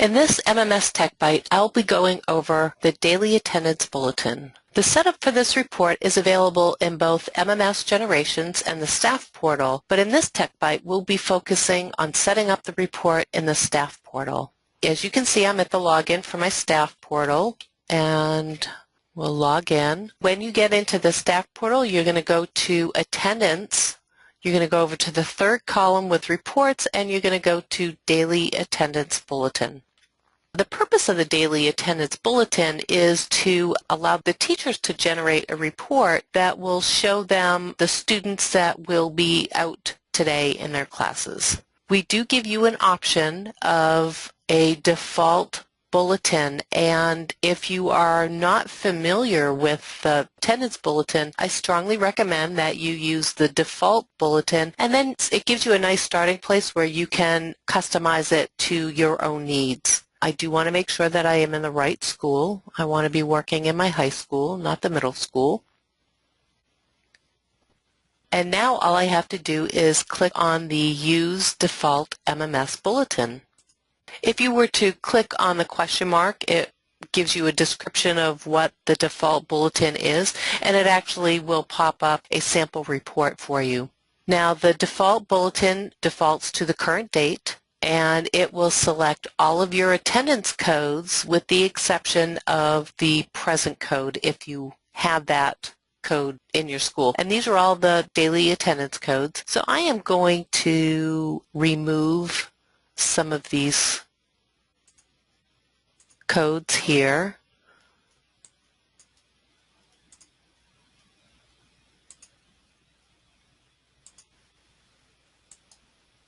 In this MMS Tech Byte, I'll be going over the Daily Attendance Bulletin. The setup for this report is available in both MMS Generations and the Staff Portal, but in this Tech Byte, we'll be focusing on setting up the report in the Staff Portal. As you can see, I'm at the login for my Staff Portal, and we'll log in. When you get into the Staff Portal, you're going to go to Attendance. You're going to go over to the third column with Reports, and you're going to go to Daily Attendance Bulletin. The purpose of the Daily Attendance Bulletin is to allow the teachers to generate a report that will show them the students that will be out today in their classes. We do give you an option of a default bulletin, and if you are not familiar with the attendance bulletin, I strongly recommend that you use the default bulletin, and then it gives you a nice starting place where you can customize it to your own needs. I do want to make sure that I am in the right school. I want to be working in my high school, not the middle school. And now all I have to do is click on the Use Default MMS Bulletin. If you were to click on the question mark, it gives you a description of what the default bulletin is, and it actually will pop up a sample report for you. Now, the default bulletin defaults to the current date, and it will select all of your attendance codes with the exception of the present code if you have that code in your school. And these are all the daily attendance codes. So I am going to remove some of these codes here.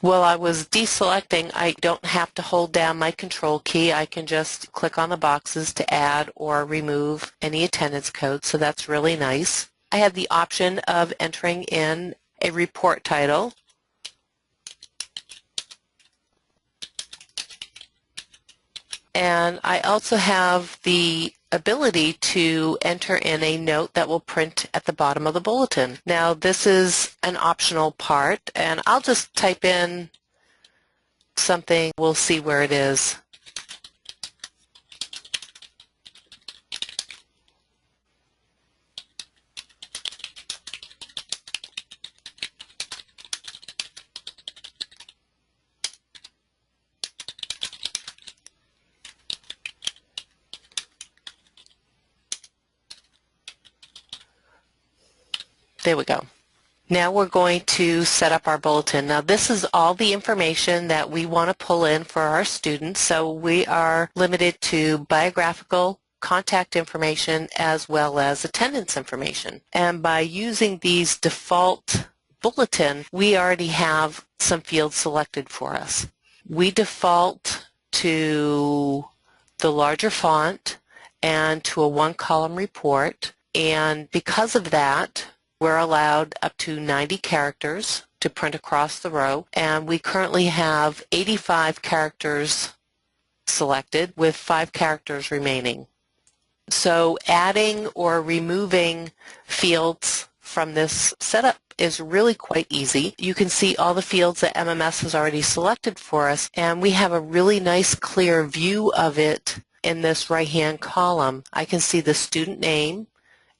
While I was deselecting, I don't have to hold down my control key. I can just click on the boxes to add or remove any attendance code, so that's really nice. I have the option of entering in a report title. And I also have the ability to enter in a note that will print at the bottom of the bulletin. Now, this is an optional part, and I'll just type in something. We'll see where it is. There we go. Now we're going to set up our bulletin. Now this is all the information that we want to pull in for our students, so we are limited to biographical, contact information, as well as attendance information. And by using these default bulletin, we already have some fields selected for us. We default to the larger font and to a one-column report, and because of that, we're allowed up to 90 characters to print across the row, and we currently have 85 characters selected with 5 characters remaining. So adding or removing fields from this setup is really quite easy. You can see all the fields that MMS has already selected for us, and we have a really nice clear view of it in this right-hand column. I can see the student name,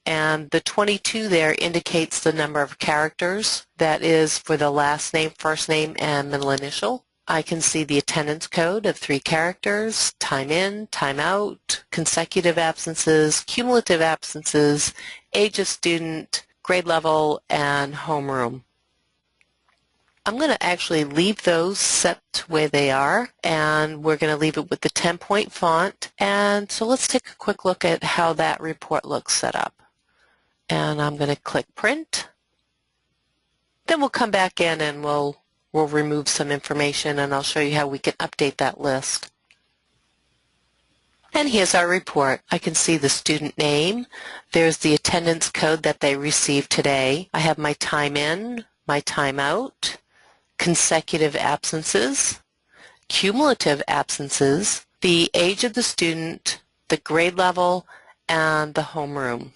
and the 22 there indicates the number of characters. That is for the last name, first name, and middle initial. I can see the attendance code of 3 characters, time in, time out, consecutive absences, cumulative absences, age of student, grade level, and homeroom. I'm going to actually leave those set where they are, and we're going to leave it with the 10-point font. And so let's take a quick look at how that report looks set up. And I'm going to click Print. Then we'll come back in and we'll remove some information, and I'll show you how we can update that list. And here's our report. I can see the student name. There's the attendance code that they received today. I have my time in, my time out, consecutive absences, cumulative absences, the age of the student, the grade level, and the homeroom.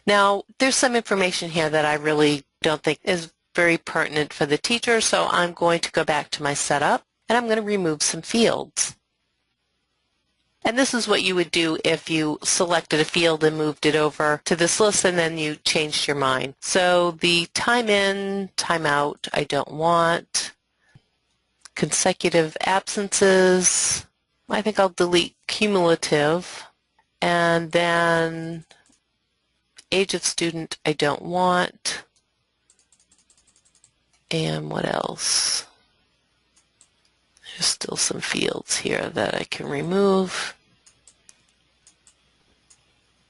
Now, there's some information here that I really don't think is very pertinent for the teacher, so I'm going to go back to my setup, and I'm going to remove some fields. And this is what you would do if you selected a field and moved it over to this list and then you changed your mind. So the time in, time out, I don't want. Consecutive absences, I think I'll delete cumulative. And then age of student, I don't want. And what else? There's still some fields here that I can remove.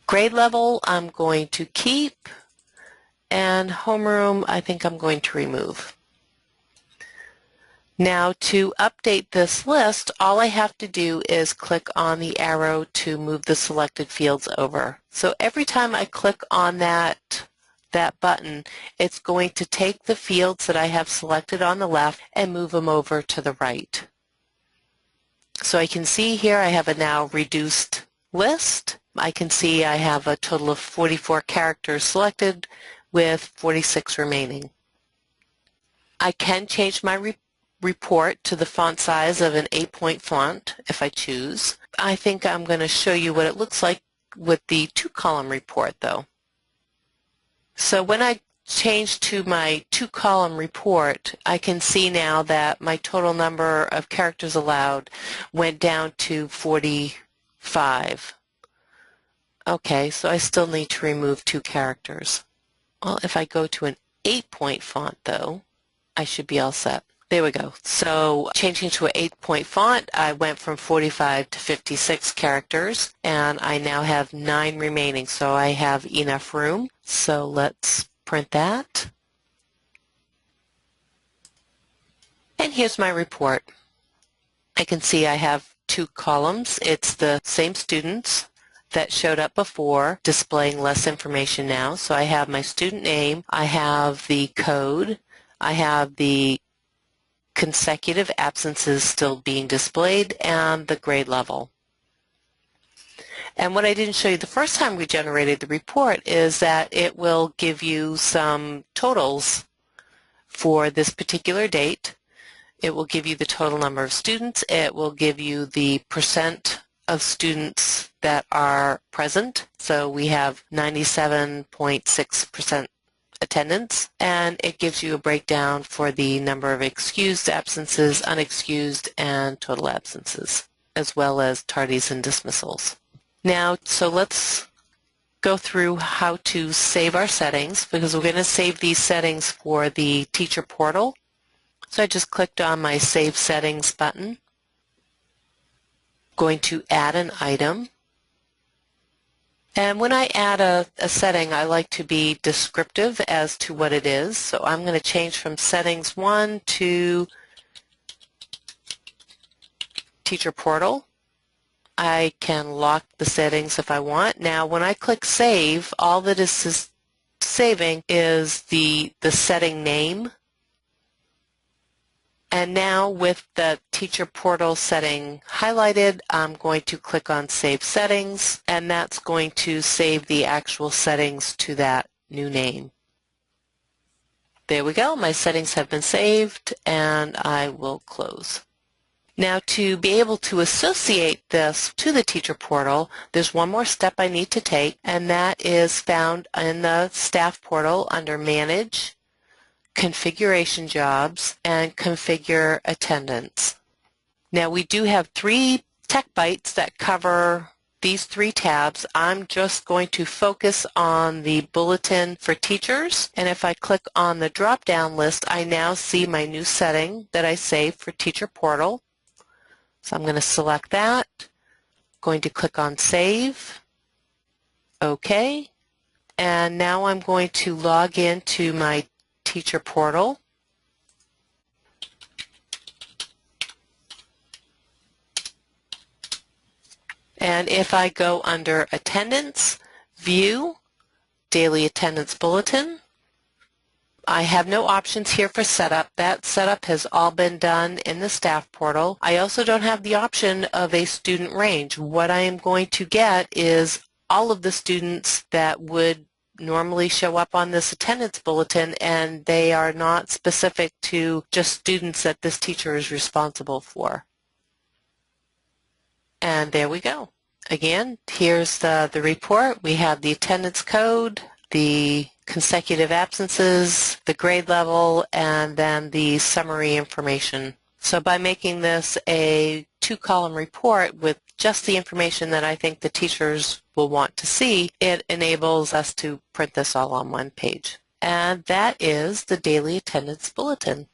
Grade level, I'm going to keep. And homeroom, I think I'm going to remove. Now to update this list, all I have to do is click on the arrow to move the selected fields over. So every time I click on that button, it's going to take the fields that I have selected on the left and move them over to the right. So I can see here I have a now reduced list. I can see I have a total of 44 characters selected with 46 remaining. I can change my report to the font size of an 8-point font if I choose. I think I'm going to show you what it looks like with the 2-column report though. So when I change to my 2-column report, I can see now that my total number of characters allowed went down to 45. Okay, so I still need to remove 2 characters. Well, if I go to an 8-point font though, I should be all set. There we go. So changing to an 8-point font, I went from 45 to 56 characters, and I now have 9 remaining, so I have enough room. So let's print that. And here's my report. I can see I have 2 columns. It's the same students that showed up before, displaying less information now. So I have my student name, I have the code, I have the consecutive absences still being displayed, and the grade level. And what I didn't show you the first time we generated the report is that it will give you some totals for this particular date. It will give you the total number of students. It will give you the percent of students that are present. So we have 97.6% attendance, and it gives you a breakdown for the number of excused absences, unexcused, and total absences, as well as tardies and dismissals. Now, so let's go through how to save our settings, because we're going to save these settings for the teacher portal. So I just clicked on my Save Settings button. Going to add an item. And when I add a setting, I like to be descriptive as to what it is. So I'm going to change from Settings 1 to Teacher Portal. I can lock the settings if I want. Now, when I click Save, all that is saving is the setting name. And now with the Teacher Portal setting highlighted, I'm going to click on Save Settings, and that's going to save the actual settings to that new name. There we go. My settings have been saved, and I will close. Now, to be able to associate this to the Teacher Portal, there's one more step I need to take, and that is found in the Staff Portal under Manage, Configuration Jobs, and Configure Attendance. Now, we do have 3 Tech Bytes that cover these 3 tabs. I'm just going to focus on the Bulletin for Teachers, and if I click on the drop-down list, I now see my new setting that I saved for Teacher Portal. So I'm going to select that, going to click on Save, OK, and now I'm going to log into my Teacher Portal. And if I go under Attendance, View, Daily Attendance Bulletin, I have no options here for setup. That setup has all been done in the Staff Portal. I also don't have the option of a student range. What I am going to get is all of the students that would normally show up on this attendance bulletin, and they are not specific to just students that this teacher is responsible for. And there we go. Again, here's the report. We have the attendance code, the consecutive absences, the grade level, and then the summary information. So by making this a 2-column report with just the information that I think the teachers will want to see, it enables us to print this all on one page. And that is the Daily Attendance Bulletin.